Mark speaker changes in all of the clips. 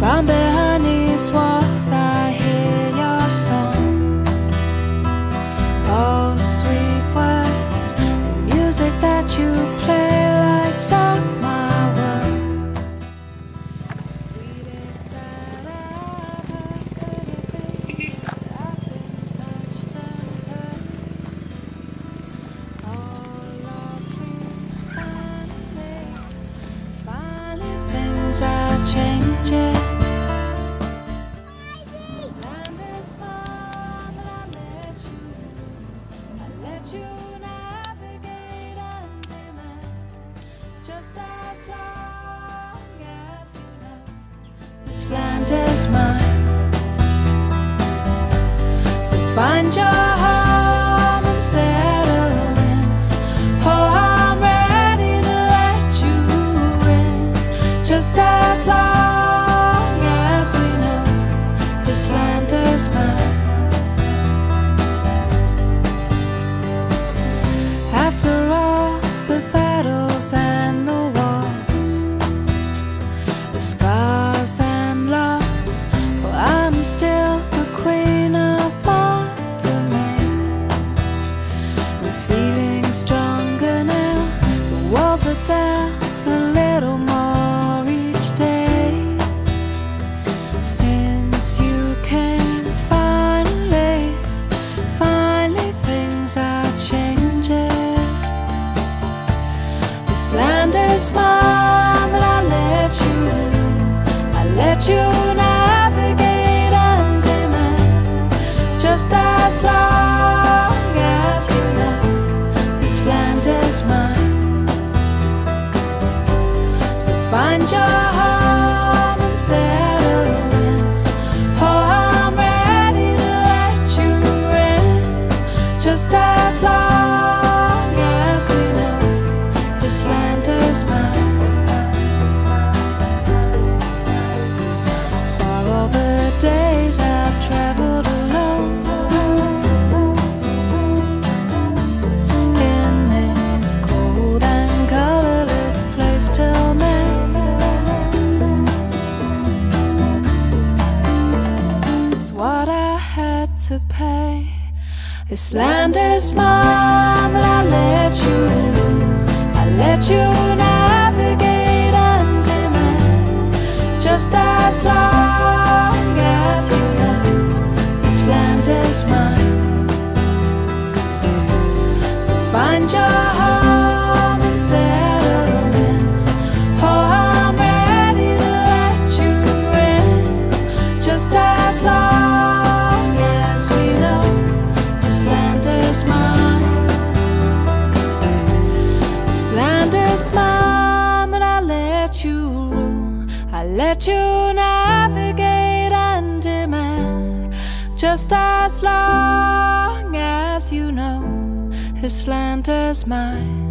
Speaker 1: From behind these walls I hear your song. Oh, sweet words, the music that you play lights up my world. The sweetest that ever could have been. I've been touched and turned. Oh Lord, please finally things are changing. Just as long as you know this land is mine. So find your home and settle in. Oh, I'm ready to let you in. Just as long as we know this land is mine. After all the battles and the wars, the scars and loss, well, I'm still the queen of Montemain. I'm feeling stronger now. The walls are down a little more each day. Since you came, finally things are changing. This land is mine, but I let you navigate under me. Just as long as you know this land is mine. So find your home and settle in. Oh, I'm ready to let you in. Just as long as we know this land is mine. For all the days I've traveled alone in this cold and colorless place till now, it's what I had to pay. This land is mine, but I let you navigate under me. Just as long as you know this land is mine. So find your home and settle in. Oh, I'm ready to let you in. Just as long as we know this land is mine. This land is mine, but I let you rule. I let you navigate under me. Just as long as you know this land is mine.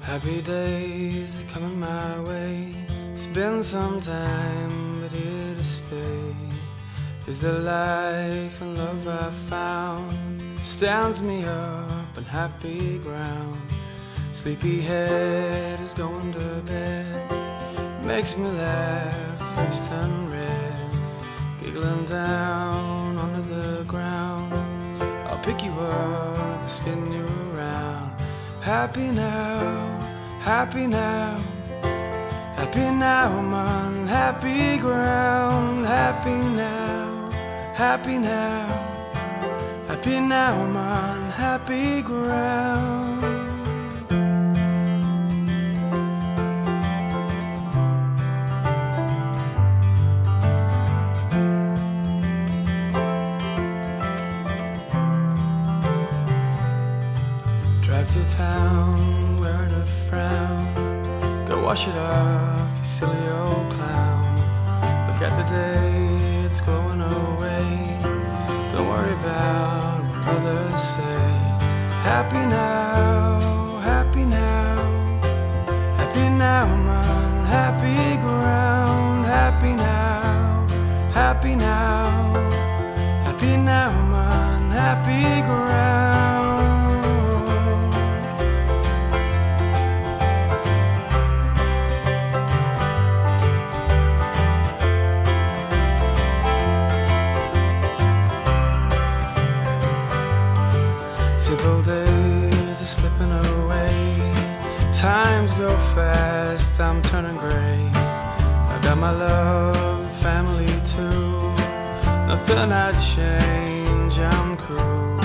Speaker 2: Happy days are coming my way. It's been some time, but here to stay is the life and love I found. Stands me up on happy ground. Sleepy head is going to bed. Makes me laugh, face turn red. Giggling down onto the ground. I'll pick you up and spin you around. Happy now, happy now, happy now, I'm on happy ground. Happy now, happy now, happy now, I'm on happy ground. Drive to town, wearing a frown. Go wash it off, you silly old clown. Look at the day, it's going away. Don't worry about what others say. Happy now, happy now, happy now, I'm on happy ground. Happy now, happy now, I'm turning gray. I got my love and family too. Nothing I'd change, I'm cool.